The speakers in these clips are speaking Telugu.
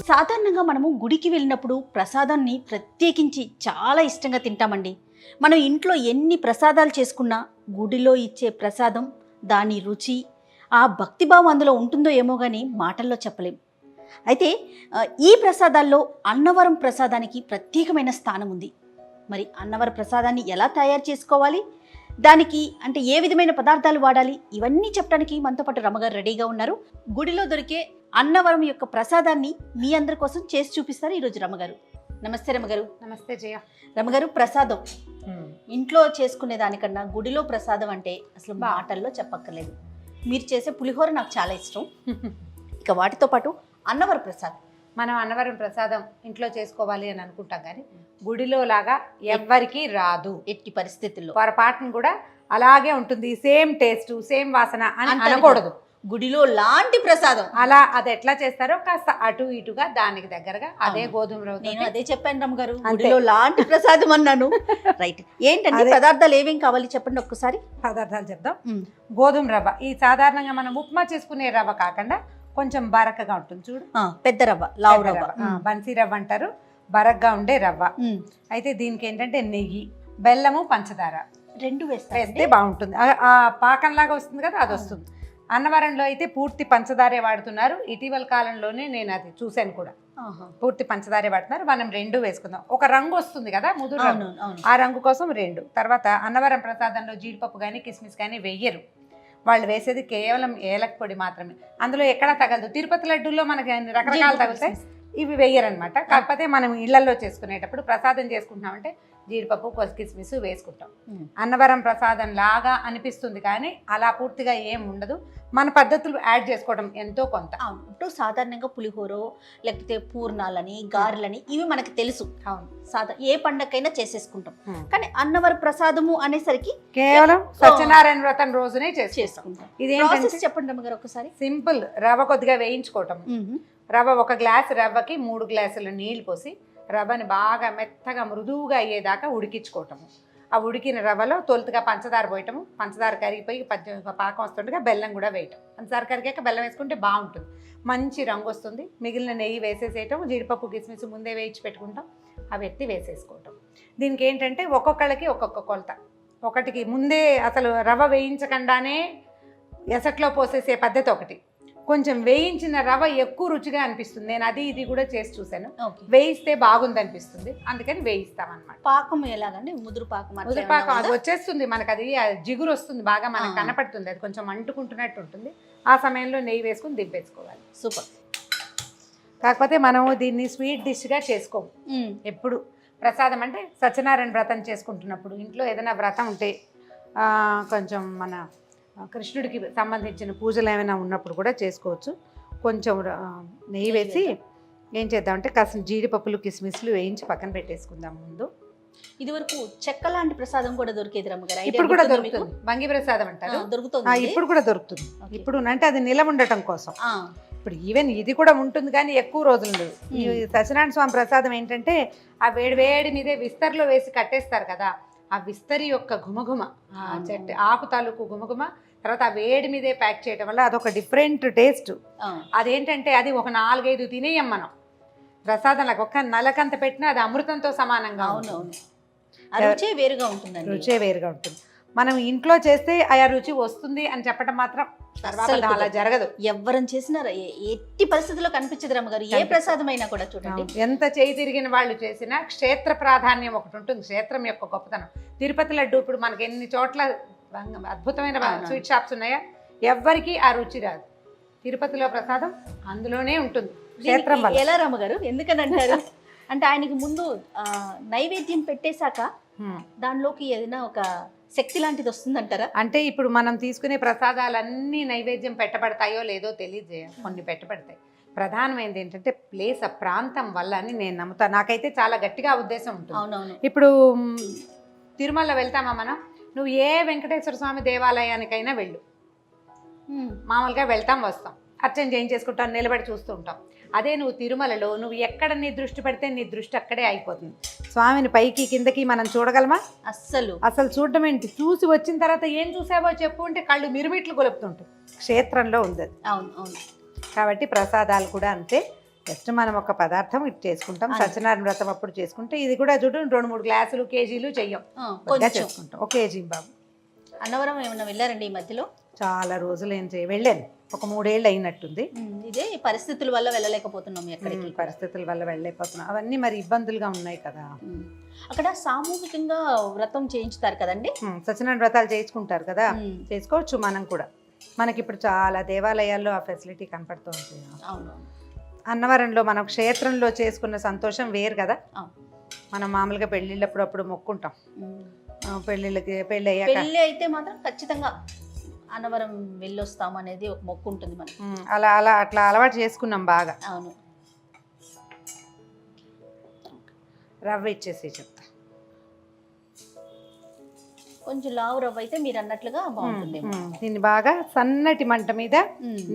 సాధారణంగా మనము గుడికి వెళ్ళినప్పుడు ప్రసాదాన్ని ప్రత్యేకించి చాలా ఇష్టంగా తింటామండి. మనం ఇంట్లో ఎన్ని ప్రసాదాలు చేసుకున్నా గుడిలో ఇచ్చే ప్రసాదం, దాని రుచి, ఆ భక్తిభావం అందులో ఉంటుందో ఏమో కానీ మాటల్లో చెప్పలేం. అయితే ఈ ప్రసాదాల్లో అన్నవరం ప్రసాదానికి ప్రత్యేకమైన స్థానం ఉంది. మరి అన్నవరం ప్రసాదాన్ని ఎలా తయారు చేసుకోవాలి, దానికి అంటే ఏ విధమైన పదార్థాలు వాడాలి, ఇవన్నీ చెప్పడానికి మనతో పాటు రమగారు రెడీగా ఉన్నారు. గుడిలో దొరికే అన్నవరం యొక్క ప్రసాదాన్ని మీ అందరి కోసం చేసి చూపిస్తారు ఈరోజు రమగారు. నమస్తే రమగారు. నమస్తే జయ. రమగారు, ప్రసాదం ఇంట్లో చేసుకునే దానికన్నా గుడిలో ప్రసాదం అంటే అసలు మాటల్లో చెప్పక్కర్లేదు. మీరు చేసే పులిహోర నాకు చాలా ఇష్టం. ఇక వాటితో పాటు అన్నవరం ప్రసాదం, మనం అన్నవరం ప్రసాదం ఇంట్లో చేసుకోవాలి అని అనుకుంటాం కానీ గుడిలో లాగా ఎవ్వరికీ రాదు. ఎట్టి పరిస్థితుల్లో పొరపాటును కూడా అలాగే ఉంటుంది. సేమ్ టేస్ట్, సేమ్ వాసన అని అనకూడదు. గుడిలో లాంటి ప్రసాదం అలా అది ఎట్లా చేస్తారో కాస్త అటు ఇటుగా దానికి దగ్గరగా అదే గోధుమ రవ్వ. నేను అదే చెప్పాను రమగారు, గుడిలో లాంటి ప్రసాదం అన్నాను. రైట్, ఏంటంటే పదార్థాలు ఏమేం కావాలి చెప్పండి ఒక్కసారి. పదార్థాలు చెప్దాం. గోధుమ రవ్వ, ఈ సాధారణంగా మనం ఉప్మా చేసుకునే రవ్వ కాకుండా కొంచెం బరకగా ఉంటుంది చూడు, పెద్ద రవ్వ, లావు రవ్వ, బన్సీ రవ్వ అంటారు, బరగ్గా ఉండే రవ్వ. అయితే దీనికి ఏంటంటే నెయ్యి, బెల్లము, పంచదార రెండు వేస్తే బాగుంటుంది. ఆ పాకంలాగా వస్తుంది కదా, అది వస్తుంది. అన్నవరంలో అయితే పూర్తి పంచదారే వాడుతున్నారు. ఇటీవల కాలంలోనే నేను అది చూశాను కూడా, పూర్తి పంచదారే వాడుతున్నారు. మనం రెండు వేసుకుందాం. ఒక రంగు వస్తుంది కదా, ముదురు రంగు, ఆ రంగు కోసం రెండు. తర్వాత అన్నవరం ప్రసాదంలో జీడిపప్పు కానీ కిస్మిస్ కానీ వెయ్యరు. వాళ్ళు వేసేది కేవలం ఏలక పొడి మాత్రమే. అందులో ఎక్కడా తగలదు. తిరుపతి లడ్డూల్లో మనకి రకరకాలు తగులుతాయి, ఇవి వెయ్యరనమాట. కాకపోతే మనం ఇళ్లలో చేసుకునేటప్పుడు ప్రసాదం చేసుకుంటున్నామంటే జీడిపప్పు, కిస్మిస్ వేసుకుంటాం. అన్నవరం ప్రసాదం లాగా అనిపిస్తుంది కానీ అలా పూర్తిగా ఏం ఉండదు. మన పద్ధతులు యాడ్ చేసుకోవడం ఎంతో కొంత. అవును, ఇప్పుడు సాధారణంగా పులిహోరో లేకపోతే పూర్ణాలని, గారెలని ఇవి మనకి తెలుసు. అవును, ఏ పండగకైనా చేసేసుకుంటాం. కానీ అన్నవరం ప్రసాదము అనేసరికి కేవలం సత్యనారాయణ వ్రతం రోజునే చేసుకుంటాం. ఇదేంటి చెప్పండి రమ్మగారు ఒకసారి. సింపుల్, రవ్వ కొద్దిగా వేయించుకోవటం. రవ్వ, ఒక గ్లాసు రవ్వకి 3 గ్లాసుల నీళ్లు పోసి రవ్వని బాగా మెత్తగా మృదువుగా అయ్యేదాకా ఉడికించుకోవటము. ఆ ఉడికిన రవ్వలో తొలుతుగా పంచదార పోయటము. పంచదార కరిగిపోయి పాకం వస్తుండగా బెల్లం కూడా వేయటం. పంచదార కరిగాక బెల్లం వేసుకుంటే బాగుంటుంది, మంచి రంగు వస్తుంది. మిగిలిన నెయ్యి వేసేసేయటం. జీడిపప్పు, కిస్మిస్ ముందే వేయించి పెట్టుకుంటాం, అవి ఎత్తి వేసేసుకోవటం. దీనికి ఏంటంటే ఒక్కొక్కళ్ళకి ఒక్కొక్క కొలత. ఒకటికి ముందే అసలు రవ్వ వేయించకుండానే ఎసట్లో పోసేసే పద్ధతి ఒకటి. కొంచెం వేయించిన రవ్వ ఎక్కువ రుచిగా అనిపిస్తుంది. నేను అది ఇది కూడా చేసి చూశాను. వేయిస్తే బాగుంది అనిపిస్తుంది, అందుకని వేయిస్తామన్నమాట. పాకం ఎలాగండి? ముదురు పాకం, ముదురు పాకం అది వచ్చేస్తుంది మనకు, అది జిగురు వస్తుంది బాగా, మనకు కనపడుతుంది. అది కొంచెం అంటుకుంటున్నట్టు ఉంటుంది. ఆ సమయంలో నెయ్యి వేసుకుని దింపేసుకోవాలి. సూపర్. కాకపోతే మనము దీన్ని స్వీట్ డిష్గా చేసుకోము. ఎప్పుడు ప్రసాదం అంటే సత్యనారాయణ వ్రతం చేసుకుంటున్నప్పుడు, ఇంట్లో ఏదైనా వ్రతం ఉంటే, కొంచెం మన కృష్ణుడికి సంబంధించిన పూజలు ఏమైనా ఉన్నప్పుడు కూడా చేసుకోవచ్చు. కొంచెం నెయ్యి వేసి ఏం చేద్దామంటే కాస్త జీడిపప్పులు, కిస్మిస్లు వేయించి పక్కన పెట్టేసుకుందాం ముందు. ఇది వరకు చెక్క లాంటి ప్రసాదం కూడా దొరికేది రమ్మగారు. ఇప్పుడు కూడా దొరుకుతుంది, బంగి ప్రసాదం అంటారు, దొరుకుతుంది. ఇప్పుడు కూడా దొరుకుతుంది. ఇప్పుడు అంటే అది నిలవ ఉండటం కోసం. ఇప్పుడు ఈవెన్ ఇది కూడా ఉంటుంది కానీ ఎక్కువ రోజులు లేదు. ఈ సత్యనారాయణ స్వామి ప్రసాదం ఏంటంటే ఆ వేడి మీదే విస్తరిలో వేసి కట్టేస్తారు కదా, ఆ విస్తరి యొక్క ఘుమఘుమ, ఆ చెట్టు ఆకు తాలూకు ఘుమఘుమ, తర్వాత ఆ వేడి మీదే ప్యాక్ చేయడం వల్ల అదొక డిఫరెంట్ టేస్ట్. అదేంటంటే అది ఒక 4-5 తినేయం మనం ప్రసాదంలాగా. ఒక్క నలకంత పెట్టినా అది అమృతంతో సమానంగా. అవునవును, రుచే వేరుగా ఉంటుంది. రుచే వేరుగా ఉంటుంది. మనం ఇంట్లో చేస్తే ఆ రుచి వస్తుంది అని చెప్పడం మాత్రం అలా జరగదు. ఎవరని చేసినా ఎట్టి పరిస్థితుల్లో కనిపించదు రమ్మగారు. ఏ ప్రసాదం అయినా కూడా చూడండి, ఎంత చేయి తిరిగిన వాళ్ళు చేసినా క్షేత్ర ప్రాధాన్యం ఒకటి ఉంటుంది, క్షేత్రం యొక్క గొప్పతనం. తిరుపతి లడ్డు ఇప్పుడు మనకి ఎన్ని చోట్ల అద్భుతమైన స్వీట్ షాప్స్ ఉన్నాయా, ఎవ్వరికీ ఆ రుచి రాదు. తిరుపతిలో ప్రసాదం అందులోనే ఉంటుంది, క్షేత్రం వల్ల. ఎలా రమ్మగారు ఎందుకని అంటారు అంటే ఆయనకి ముందు నైవేద్యం పెట్టేశాక దానిలోకి ఏదైనా ఒక శక్తి లాంటిది వస్తుందంటారా? అంటే ఇప్పుడు మనం తీసుకునే ప్రసాదాలన్నీ నైవేద్యం పెట్టబడతాయో లేదో తెలియజేయ, కొన్ని పెట్టబడతాయి. ప్రధానమైనది ఏంటంటే ప్లేస్, ఆ ప్రాంతం వల్ల అని నేను నమ్ముతాను. నాకైతే చాలా గట్టిగా ఉద్దేశం ఉంటుంది. అవునవును. ఇప్పుడు తిరుమల వెళ్తామా మనం, నువ్వు ఏ వెంకటేశ్వర స్వామి దేవాలయానికైనా వెళ్ళు, మామూలుగా వెళ్తాం వస్తాం, అర్చన చేయించేసుకుంటాం, నిలబడి చూస్తూ ఉంటాం. అదే నువ్వు తిరుమలలో నువ్వు ఎక్కడ నీ దృష్టి పెడితే నీ దృష్టి అక్కడే అయిపోతుంది. స్వామిని పైకి కిందకి మనం చూడగలమా? అసలు చూడడం ఏంటి, చూసి వచ్చిన తర్వాత ఏం చూసావో చెప్పు అంటే కళ్ళు మిరుమిట్లు గొలుపుతుంటాయి. క్షేత్రంలో ఉంది అది. అవును అవును. కాబట్టి ప్రసాదాలు కూడా అంతే. జస్ట్ మనం ఒక పదార్థం ఇటు చేసుకుంటాం. సత్యనారాయణ వ్రతం అప్పుడు చేసుకుంటే ఇది కూడా చూడు 2-3 గ్లాసులు కేజీలు చెయ్యం, కొద్దిగా చేసుకుంటాం. 1 కేజీ బాబు. అన్నవరం ఏమన్నా వెళ్ళారండి ఈ మధ్యలో? చాలా రోజులు వెళ్ళాను, ఒక 3 ఏళ్ళు అయినట్టుంది. ఇదే పరిస్థితుల వల్ల వెళ్ళలేకపోతున్నాం ఎక్కడికి. పరిస్థితుల వల్ల వెళ్ళలేకపోతున్నాం, అవన్నీ మరి ఇబ్బందులుగా ఉన్నాయి కదా. అక్కడ సామూహికంగా వ్రతం చేయించుతారు కదండి, సత్యనారాయణ వ్రతాలు చేయించుకుంటారు కదా, చేసుకోవచ్చు మనం కూడా. మనకి ఇప్పుడు చాలా దేవాలయాల్లో ఆ ఫెసిలిటీ కనపడుతూ ఉంటుంది. అవును. అన్నవరంలో మనం క్షేత్రంలో చేసుకున్న సంతోషం వేరు కదా. మనం మామూలుగా పెళ్ళిళ్ళప్పుడు అప్పుడు మొక్కుంటాం, పెళ్ళిళ్ళకి పెళ్ళి అయ్యాక. పెళ్ళి అయితే మాత్రం ఖచ్చితంగా అన్నవరం వెళ్ళొస్తాం అనేది ఒక మొక్కు ఉంటుంది మనకి. అట్లా అలవాటు చేసుకున్నాం బాగా. అవును. రవ్వ ఇచ్చేసి చెప్తా, కొంచెం లావు రవ్వ అయితే మీరు అన్నట్లుగా బాగుంటుంది. దీన్ని బాగా సన్నటి మంట మీద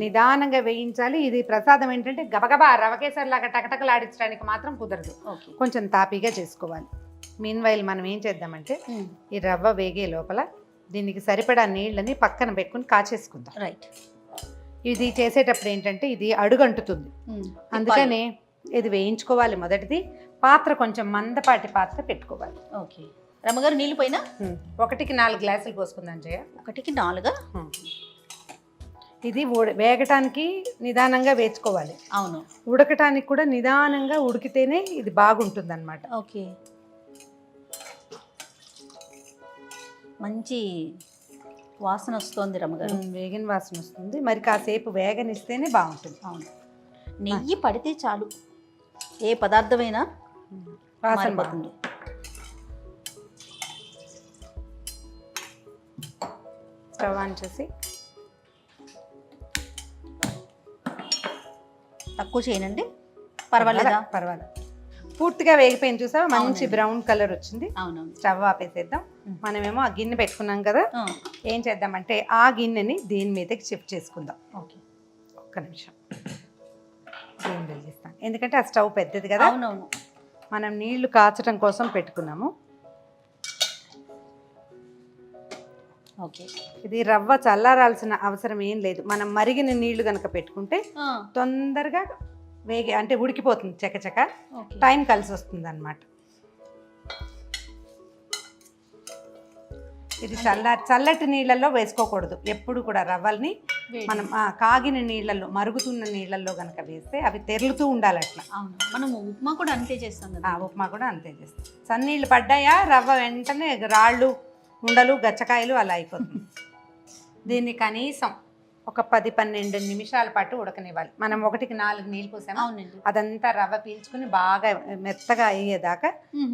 నిదానంగా వేయించాలి. ఇది ప్రసాదం ఏంటంటే గబగబా రవకేసరిలాగా టకటకలాడించడానికి మాత్రం కుదరదు, కొంచెం తాపీగా చేసుకోవాలి. మీన్ వైల్ మనం ఏం చేద్దామంటే ఈ రవ్వ వేగే లోపల దీనికి సరిపడా నీళ్ళని పక్కన పెట్టుకుని కాచేసుకుందాం. రైట్. ఇది చేసేటప్పుడు ఏంటంటే ఇది అడుగంటుతుంది, అందుకని ఇది వేయించుకోవాలి. మొదటిది పాత్ర కొంచెం మందపాటి పాత్ర పెట్టుకోవాలి. ఓకే. రమ్మగారు నీళ్ళు పోయినా 1కి 4 గ్లాసులు పోసుకుందాం జయ. 1కి 4. ఇది వేగటానికి నిదానంగా వేసుకోవాలి. అవును. ఉడకటానికి కూడా నిదానంగా ఉడికితేనే ఇది బాగుంటుంది అన్నమాట. ఓకే. మంచి వాసన వస్తుంది రమ్మగారు. వేగిన వాసన వస్తుంది, మరి కాసేపు వేగనిస్తేనే బాగుంటుంది. అవును. నెయ్యి పడితే చాలు, ఏ పదార్థమైనా వాసన పడుతుంది. స్టవ్ ఆన్ చేసి తక్కువ చేయనండి, పర్వాలేదా? పర్వాలేదు. పూర్తిగా వేగిపోయింది చూసావా, మంచి బ్రౌన్ కలర్ వచ్చింది. అవునవును. స్టవ్ ఆపేసేద్దాం. మనమేమో ఆ గిన్నె పెట్టుకున్నాం కదా, ఏం చేద్దామంటే ఆ గిన్నెని దీని మీదకి షిఫ్ట్ చేసుకుందాం. ఓకే. ఒక్క నిమిషం దీన్ని వెలిగిస్తాను, ఎందుకంటే ఆ స్టవ్ పెద్దది కదా. అవునవును. మనం నీళ్లు కాచడం కోసం పెట్టుకున్నాము. ఓకే. ఇది రవ్వ చల్లారాల్సిన అవసరం ఏం లేదు, మనం మరిగిన నీళ్లు కనుక పెట్టుకుంటే తొందరగా అంటే ఉడికిపోతుంది, చకచక టైం కలిసి వస్తుంది అన్నమాట. ఇది చల్లటి నీళ్ళల్లో వేసుకోకూడదు ఎప్పుడు కూడా. రవ్వల్ని మనం కాగిన నీళ్ళల్లో, మరుగుతున్న నీళ్ళల్లో కనుక వేస్తే అవి తెరులుతూ ఉండాలి అట్లా. మనం ఉప్మా కూడా అంతే చేస్తాం కదా. ఉప్మా కూడా అంతే చేస్తాం. సన్నీళ్ళు పడ్డాయా రవ్వ వెంటనే రాళ్ళు, ఉండలు, గచ్చకాయలు అలా అయిపోతుంది. దీన్ని కనీసం ఒక 10-12 నిమిషాల పాటు ఉడకనివ్వాలి. మనం 1కి 4 నీళ్ళు పోసాము, అదంతా రవ్వ పీల్చుకుని బాగా మెత్తగా అయ్యేదాకా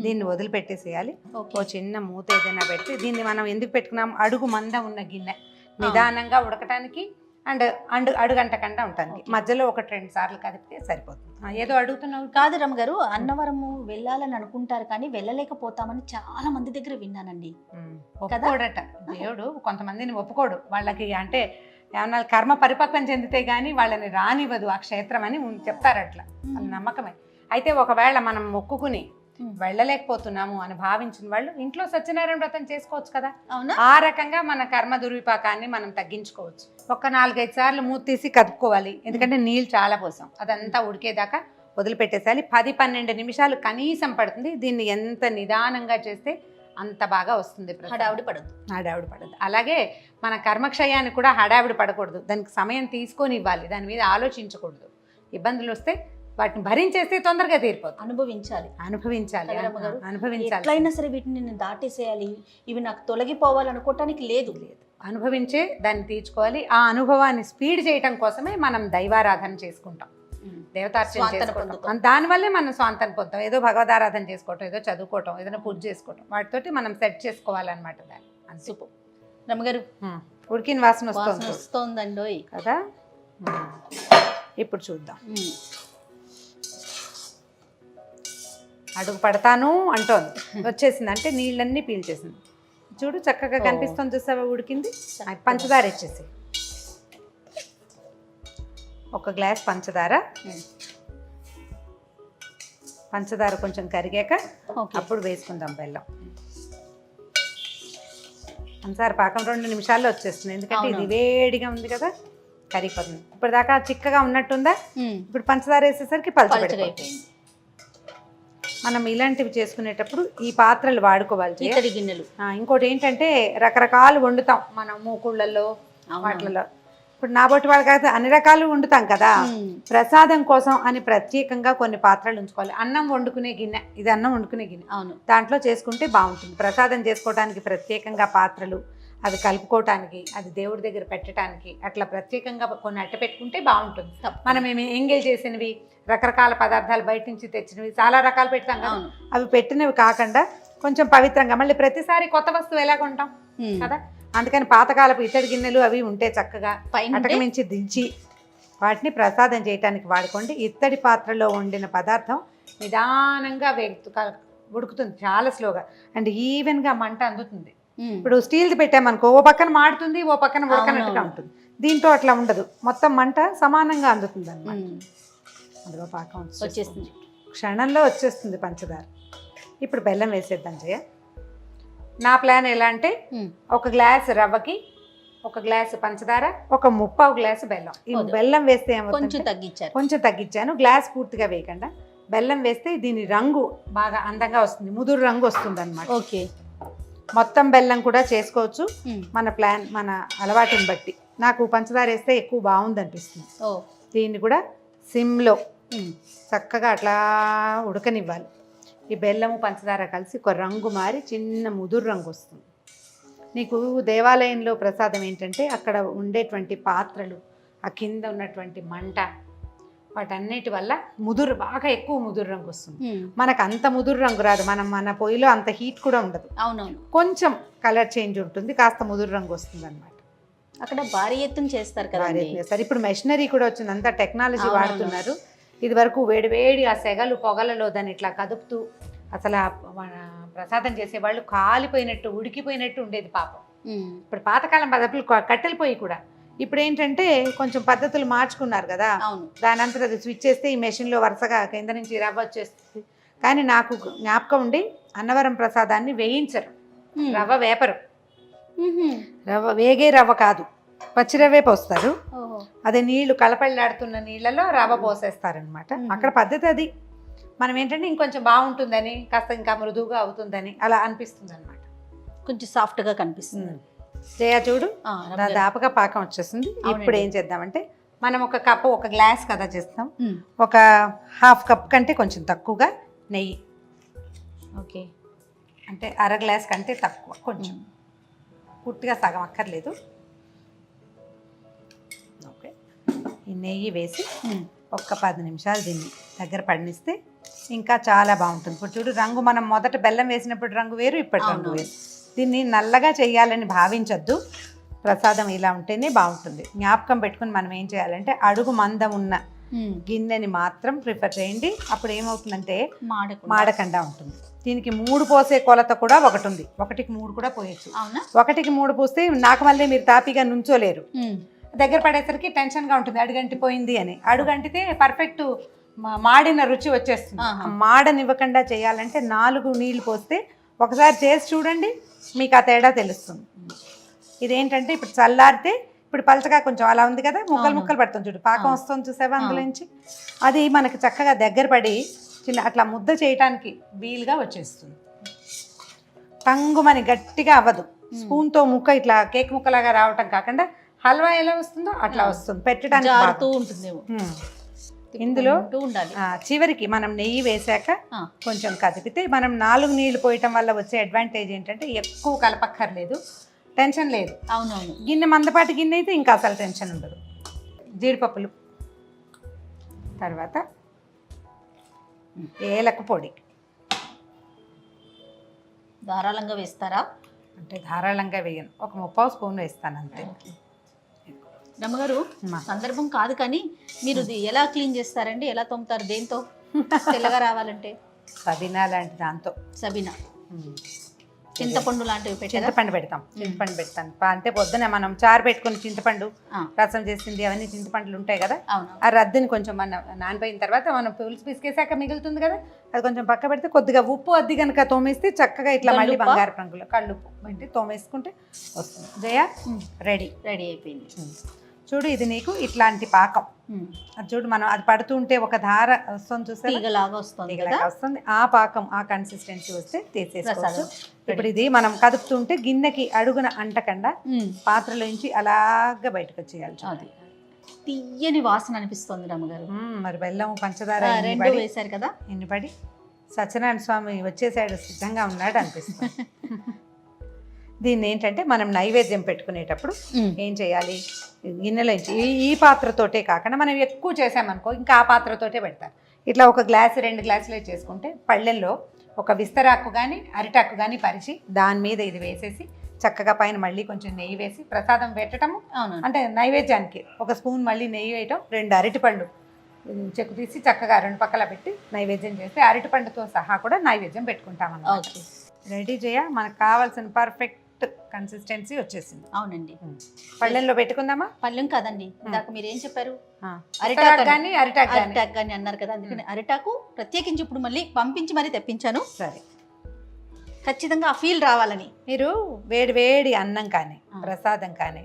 దీన్ని వదిలిపెట్టేసేయాలి. ఓ చిన్న మూత ఏదైనా పెట్టి, దీన్ని మనం ఎందుకు పెట్టుకున్నాం, అడుగు మంద ఉన్న గిన్నె, నిదానంగా ఉడకటానికి అండ్ అడుగంటకుండా ఉంటుంది. మధ్యలో 1-2 సార్లు కదిపితే సరిపోతుంది. ఏదో అడుగుతున్నావు కాదు రమ్మగారు, అన్నవరము వెళ్ళాలని అనుకుంటారు కానీ వెళ్ళలేకపోతామని చాలా మంది దగ్గర విన్నానండి. ఒప్పుకోడట దేవుడు, కొంతమందిని ఒప్పుకోడు. వాళ్ళకి అంటే ఏమన్నా కర్మ పరిపక్వం చెందితే గానీ వాళ్ళని రానివ్వదు ఆ క్షేత్రం అని చెప్తారు. అట్లా నమ్మకమే. అయితే ఒకవేళ మనం మొక్కుకుని వెళ్ళలేకపోతున్నాము అని భావించిన వాళ్ళు ఇంట్లో సత్యనారాయణ వ్రతం చేసుకోవచ్చు కదా. ఆ రకంగా మన కర్మ దుర్విపాకాన్ని మనం తగ్గించుకోవచ్చు. ఒక 4-5 సార్లు మూత తీసి కదుపుకోవాలి, ఎందుకంటే నీళ్ళు చాలా పోసాం. అదంతా ఉడికేదాకా వదిలిపెట్టేసాలి. 10-12 నిమిషాలు కనీసం పడుతుంది. దీన్ని ఎంత నిదానంగా చేస్తే అంత బాగా వస్తుంది. హడావిడి పడదు. అలాగే మన కర్మక్షయాన్ని కూడా హడావిడి పడకూడదు, దానికి సమయం తీసుకొని ఇవ్వాలి, దాని మీద ఆలోచించకూడదు. ఇబ్బందులు వస్తే వాటిని భరించేస్తే తొందరగా తీరిపోతుంది. అనుభవించాలి. ఎట్లయినా సరే వీటిని నేను దాటేసేయాలి, ఇవి నాకు తొలగిపోవాలనుకోవటానికి లేదు. అనుభవించే దాన్ని తీర్చుకోవాలి. ఆ అనుభవాన్ని స్పీడ్ చేయటం కోసమే మనం దైవారాధన చేసుకుంటాం, దేవతార్చన చేసుకుంటాం. దానివల్లే మనం స్వాంతం పొందుతాం. ఏదో భగవదారాధన చేసుకోవటం, ఏదో చదువుకోవటం, ఏదైనా పూజ చేసుకోవటం, వాటితోటి మనం సెట్ చేసుకోవాలన్నమాట దాన్ని. సూపర్ రమ్మగారు, ఉడికిన వాసన వస్తుందండి కదా. ఇప్పుడు చూద్దాం. అడుగు పడతాను అంటోంది, వచ్చేసింది అంటే నీళ్ళన్నీ పీల్చేసింది. చూడు చక్కగా కనిపిస్తుంది, చూసావా ఉడికింది. పంచదార ఇచ్చేసి 1 గ్లాస్ పంచదార కొంచెం కరిగాక అప్పుడు వేసుకుందాం బెల్లం. పంచదార పాకం 2 నిమిషాల్లో వచ్చేస్తుంది, ఎందుకంటే ఇది వేడిగా ఉంది కదా. కరిగిపోతుంది. ఇప్పుడు దాకా చిక్కగా ఉన్నట్టుందా, ఇప్పుడు పంచదార వేసేసరికి పలచబడిపోయింది. మనం ఇలాంటివి చేసుకునేటప్పుడు ఈ పాత్రలు వాడుకోవాలి. ఇత్తడి గిన్నెలు. ఇంకోటి ఏంటంటే రకరకాలు వండుతాం మనం మూకుళ్ళల్లో వాటిలలో. ఇప్పుడు నా బొట్టి వాళ్ళకి అయితే అన్ని రకాలు వండుతాం కదా, ప్రసాదం కోసం అని ప్రత్యేకంగా కొన్ని పాత్రలు ఉంచుకోవాలి. అన్నం వండుకునే గిన్నె, ఇది అన్నం వండుకునే గిన్నె, అవును, దాంట్లో చేసుకుంటే బాగుంటుంది. ప్రసాదం చేసుకోవడానికి ప్రత్యేకంగా పాత్రలు, అది కలుపుకోవటానికి, అది దేవుడి దగ్గర పెట్టడానికి అట్లా ప్రత్యేకంగా కొన్ని అట్ట పెట్టుకుంటే బాగుంటుంది. మనం ఏమి ఎంగేజ్ చేసినవి రకరకాల పదార్థాలు బయట నుంచి తెచ్చినవి చాలా రకాలు పెడతాం కదా, అవి పెట్టినవి కాకుండా కొంచెం పవిత్రంగా, మళ్ళీ ప్రతిసారి కొత్త వస్తువు ఎలా కొంటాం కదా, అందుకని పాతకాలపు ఇత్తడి గిన్నెలు అవి ఉంటే చక్కగా అటక మించి దించి వాటిని ప్రసాదం చేయడానికి వాడుకోండి. ఇత్తడి పాత్రలో వండిన పదార్థం నిదానంగా ఉడుకుతుంది, చాలా స్లోగా అండ్ ఈవెన్గా మంట అందుతుంది. ఇప్పుడు స్టీల్ది పెట్టామనుకో ఓ పక్కన మాడుతుంది, ఓ పక్కన ఉడకనట్టుగా ఉంటుంది. దీంట్లో అట్లా ఉండదు, మొత్తం మంట సమానంగా అందుతుంది అన్నమాట. అందులో పాకం వచ్చేస్తుంది, క్షణంలో వచ్చేస్తుంది పంచదార. ఇప్పుడు బెల్లం వేసేద్దాం జయ. నా ప్లాన్ ఎలా అంటే ఒక గ్లాసు రవ్వకి ఒక గ్లాసు పంచదార, ఒక 3/4 గ్లాసు బెల్లం. ఈ బెల్లం వేస్తే కొంచెం తగ్గించాను, గ్లాస్ పూర్తిగా వేయకుండా బెల్లం వేస్తే దీని రంగు బాగా అందంగా వస్తుంది, ముదురు రంగు వస్తుంది అన్నమాట. ఓకే, మొత్తం బెల్లం కూడా చేసుకోవచ్చు, మన ప్లాన్ మన అలవాటుని బట్టి. నాకు పంచదార వేస్తే ఎక్కువ బాగుంది అనిపిస్తుంది. దీన్ని కూడా సిమ్లో చక్కగా అట్లా ఉడకనివ్వాలి. ఈ బెల్లము పంచదార కలిసి ఒక రంగు మారి చిన్న ముదురు రంగు వస్తుంది. నీకు దేవాలయంలో ప్రసాదం ఏంటంటే అక్కడ ఉండేటువంటి పాత్రలు, ఆ కింద ఉన్నటువంటి మంట, వాటన్నిటి వల్ల ముదురు బాగా ఎక్కువ ముదురు రంగు వస్తుంది. మనకు అంత ముదురు రంగు రాదు, మన పొయ్యిలో అంత హీట్ కూడా ఉండదు. అవునవును, కొంచెం కలర్ చేంజ్ ఉంటుంది, కాస్త ముదురు రంగు వస్తుంది అనమాట. అక్కడ భారీ ఎత్తున చేస్తారు కదా, భారీ ఎత్తున చేస్తారు. ఇప్పుడు మెషినరీ కూడా వచ్చింది, అంతా టెక్నాలజీ వాడుతున్నారు. ఇది వరకు వేడి ఆ సెగలు పొగలలో దాన్ని ఇట్లా కదుపుతూ అసలు ప్రసాదం చేసేవాళ్ళు కాలిపోయినట్టు ఉడికిపోయినట్టు ఉండేది పాపం. ఇప్పుడు పాతకాలం పద్ధతులు కట్టెల పొయ్యి కూడా. ఇప్పుడు ఏంటంటే కొంచెం పద్ధతులు మార్చుకున్నారు కదా, దాని అంతా అది స్విచ్ చేస్తే ఈ మెషిన్లో వరుసగా కింద నుంచి రవ్వ వచ్చేస్తుంది. కానీ నాకు జ్ఞాపకం ఉండి అన్నవరం ప్రసాదాన్ని వేయించరు, రవ్వ వేపరు. రవ్వ వేగే రవ్వ కాదు, పచ్చి రవ్వే పోస్తారు. అదే నీళ్లు కలపళ్ళాడుతున్న నీళ్ళలో రవ్వ పోసేస్తారనమాట. అక్కడ పద్ధతి అది. మనం ఏంటంటే ఇంకొంచెం బాగుంటుందని, కాస్త ఇంకా మృదువుగా అవుతుందని అలా అనిపిస్తుంది అనమాట, కొంచెం సాఫ్ట్గా కనిపిస్తుంది. జయ చూడు దాదాపుగా పాకం వచ్చేస్తుంది. ఇప్పుడు ఏం చేద్దామంటే మనం ఒక కప్పు, ఒక గ్లాస్ కదా చేస్తాం, ఒక 1/2 కప్ కంటే కొంచెం తక్కువగా నెయ్యి. ఓకే, అంటే 1/2 గ్లాస్ కంటే తక్కువ, కొంచెం పూర్తిగా సగం అక్కర్లేదు. ఓకే, ఈ నెయ్యి వేసి ఒక్క 10 నిమిషాలు దీన్ని దగ్గర పడినిస్తే ఇంకా చాలా బాగుంటుంది. ఇప్పుడు చూడు రంగు, మనం మొదట బెల్లం వేసినప్పుడు రంగు వేరు, ఇప్పటి రంగు వేరు. దీన్ని నల్లగా చేయాలని భావించద్దు, ప్రసాదం ఇలా ఉంటేనే బాగుంటుంది. జ్ఞాపకం పెట్టుకుని మనం ఏం చేయాలంటే అడుగు మందం ఉన్న గిన్నెని మాత్రం ప్రిఫర్ చేయండి. అప్పుడు ఏమవుతుందంటే మాడకుండా ఉంటుంది. దీనికి 3 పోసే కొలత కూడా ఒకటి ఉంది, 1కి 3 కూడా పోయచ్చు. 1కి 3 పోస్తే నాకు మళ్ళీ మీరు తాపీగా నుంచోలేరు, దగ్గర పడేసరికి టెన్షన్గా ఉంటుంది, అడుగంటిపోయింది అని. అడుగంటితే పర్ఫెక్ట్ మాడిన రుచి వచ్చేస్తుంది. మాడనివ్వకుండా చేయాలంటే 4 నీళ్లు పోస్తే, ఒకసారి చేసి చూడండి మీకు ఆ తేడా తెలుస్తుంది. ఇదేంటంటే ఇప్పుడు చల్లారితే, ఇప్పుడు పలచగా కొంచెం అలా ఉంది కదా, ముక్కలు పడుతుంది చూడు, పాకం వస్తుంది చూసావా అందులో నుంచి, అది మనకి చక్కగా దగ్గర పడి చిన్న అట్లా ముద్ద చేయటానికి వీలుగా వచ్చేస్తుంది. టంగుమని గట్టిగా అవ్వదు, స్పూన్తో ముక్క ఇట్లా కేక్ ముక్కలాగా రావటం కాకుండా హల్వా ఎలా వస్తుందో అట్లా వస్తుంది, పెట్టడానికి ఉంటుందేమో. ఇందులో చివరికి మనం నెయ్యి వేసాక కొంచెం కదిపితే, మనం 4 నీళ్లు పోయటం వల్ల వచ్చే అడ్వాంటేజ్ ఏంటంటే ఎక్కువ కలపక్కర్లేదు, టెన్షన్ లేదు. అవునవును, గిన్నె మందపాటి గిన్నె అయితే ఇంకా అసలు టెన్షన్ ఉండదు. జీడిపప్పులు, తర్వాత ఏలక పొడి ధారాళంగా వేస్తారా? అంటే ధారాళంగా వేయను, ఒక 3/4 స్పూన్ వేస్తాను అంతే. రమ్మగారు, సందర్భం కాదు కానీ మీరు ఎలా క్లీన్ చేస్తారండి, ఎలా తోముతారు, దేంతో తెల్లగా రావాలంటే? సబీనా లాంటి దాంతో. సబీనా, చింతపండు లాంటివి చింతపండు పెడతాం, చింతపండు పెడతాను. అంటే పొద్దున మనం చారు పెట్టుకుని చింతపండు రసం చేసింది అవన్నీ చింతపండులు ఉంటాయి కదా, ఆ రద్దుని కొంచెం మన నానిపోయిన తర్వాత మనం పులుసు పిసికేసాక మిగులుతుంది కదా, అది కొంచెం పక్క పెడితే కొద్దిగా ఉప్పు అద్ది కనుక తోమేస్తే చక్కగా ఇట్లా మళ్ళీ బంగారు రంగులో కళ్ళుప్పు పెట్టి తోమేసుకుంటే వస్తుంది. జయ రెడీ రెడీ అయిపోయింది. చూడు ఇది నీకు ఇట్లాంటి పాకం. అది చూడు, మనం అది పడుతుంటే ఒక ధార వస్తుంది చూస్తే తీగలాగా వస్తుంది వస్తుంది. ఆ పాకం, ఆ కన్సిస్టెన్సీ వస్తే తీసేసుకోవచ్చు. ఇప్పుడు ఇది మనం కదుపుతుంటే గిన్నెకి అడుగున అంటకుండా పాత్రలోంచి అలాగా బయటకు వచ్చేయాలి. తీయని వాసన అనిపిస్తుంది రమ్మగారు. మరి బెల్లం పంచదార రెండు వేశారు కదా, ఎన్ని పడి సత్యనారాయణ స్వామి వచ్చేసాడు, సిద్ధంగా ఉన్నాడు అనిపిస్తుంది. దీన్ని ఏంటంటే మనం నైవేద్యం పెట్టుకునేటప్పుడు ఏం చేయాలి, గిన్నెలోంచి ఈ పాత్రతోటే కాకుండా మనం ఎక్కువ చేసామనుకో ఇంకా ఆ పాత్రతోటే పెడతారు. ఇట్లా ఒక గ్లాసు 2 గ్లాసులే చేసుకుంటే పళ్ళెల్లో ఒక విస్తరాకు కానీ అరిటాకు కానీ పరిచి దాని మీద ఇది వేసేసి చక్కగా పైన మళ్ళీ కొంచెం నెయ్యి వేసి ప్రసాదం పెట్టడము. అంటే నైవేద్యానికి ఒక స్పూన్ మళ్ళీ నెయ్యి వేయటం, 2 అరటిపళ్ళు చెక్కు తీసి చక్కగా 2 పక్కల పెట్టి నైవేద్యం చేస్తే అరటిపండుతో సహా కూడా నైవేద్యం పెట్టుకుంటామన్నమాట. రెడీ చేయ మనకు కావాల్సిన పర్ఫెక్ట్ కన్సిస్టెన్సీ వచ్చేసింది. అవునండి. పళ్ళెంలో పెట్టుకుందామా? పళ్ళెం కాదండి, ఇందాక మీరు ఏం చెప్పారు, అరిటాకు కానీ అన్నారు కదా, అందుకని అరిటాకు ప్రత్యేకించి ఇప్పుడు మళ్ళీ పంపించి మరీ తెప్పించాను. సరే, ఖచ్చితంగా ఆ ఫీల్ రావాలని. మీరు వేడి వేడి అన్నం కానీ ప్రసాదం కానీ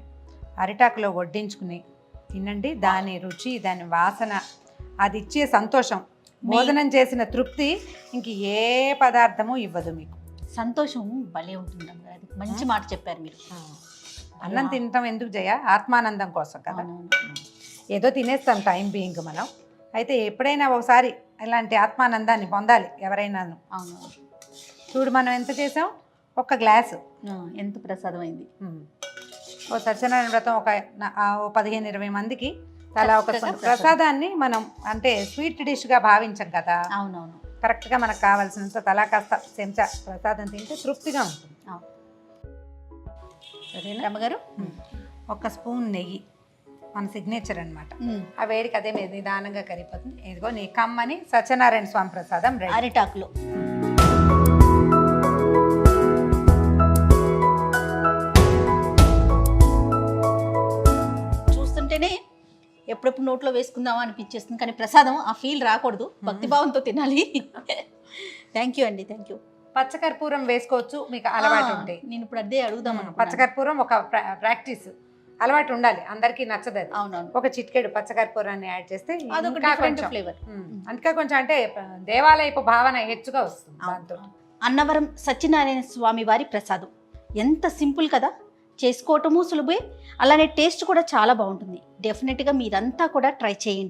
అరిటాకులో వడ్డించుకుని తినండి. దాని రుచి, దాని వాసన, అది ఇచ్చే సంతోషం, భోజనం చేసిన తృప్తి ఇంక ఏ పదార్థము ఇవ్వదు మీకు. సంతోషం భలే ఉంటుంది. మంచి మాట చెప్పారు మీరు. అన్నం తినటం ఎందుకు జయ? ఆత్మానందం కోసం కదా. ఏదో తినేస్తాం టైం బీయింగ్ మనం. అయితే ఎప్పుడైనా ఒకసారి ఇలాంటి ఆత్మానందాన్ని పొందాలి ఎవరైనాను. అవును. చూడు మనం ఎంత చేసాం, 1 గ్లాసు ఎంత ప్రసాదం అయింది. ఓ సత్యనారాయణ వ్రతం ఒక 15-20 మందికి తలా ఒక ప్రసాదాన్ని మనం అంటే స్వీట్ డిష్గా భావించాం కదా. అవునవును. కరెక్ట్గా మనకు కావాల్సినంత తలా కాస్త చెంచా ప్రసాదం తింటే తృప్తిగా ఉంటుంది. సరేనా రమ్మగారు? 1 స్పూన్ నెయ్యి మన సిగ్నేచర్ అనమాట. ఆ వేడికి అదే మీద నిదానంగా కరిగిపోతుంది. ఇదిగో నీ కమ్మని సత్యనారాయణ స్వామి ప్రసాదం అరిటాకులో. చూస్తుంటేనే ఎప్పుడెప్పుడు నోట్లో వేసుకుందామా అనిపించేస్తుంది, కానీ ప్రసాదం ఆ ఫీల్ రాకూడదు, భక్తిభావంతో తినాలి. థ్యాంక్ యూ అండి, థ్యాంక్ యూ. పచ్చకర్పూరం వేసుకోవచ్చు మీకు అలవాటు ఉంటే. నేను ఇప్పుడు అదే అడుగుదాం. పచ్చకర్పూరం ఒక ప్రాక్టీస్, అలవాటు ఉండాలి, అందరికీ నచ్చదు. అవునవును. ఒక చిటికెడు పచ్చకర్పూరాన్ని యాడ్ చేస్తే అదొక డిఫరెంట్ ఫ్లేవర్. ఇంకా కొంచెం అంటే దేవాలయపు భావన హెచ్చుగా వస్తుంది దాంతో. అన్నవరం సత్యనారాయణ స్వామి వారి ప్రసాదం ఎంత సింపుల్ కదా, చేసుకోవటము సులుభే, అలానే టేస్ట్ కూడా చాలా బాగుంటుంది. డెఫినెట్గా మీరంతా కూడా ట్రై చేయండి.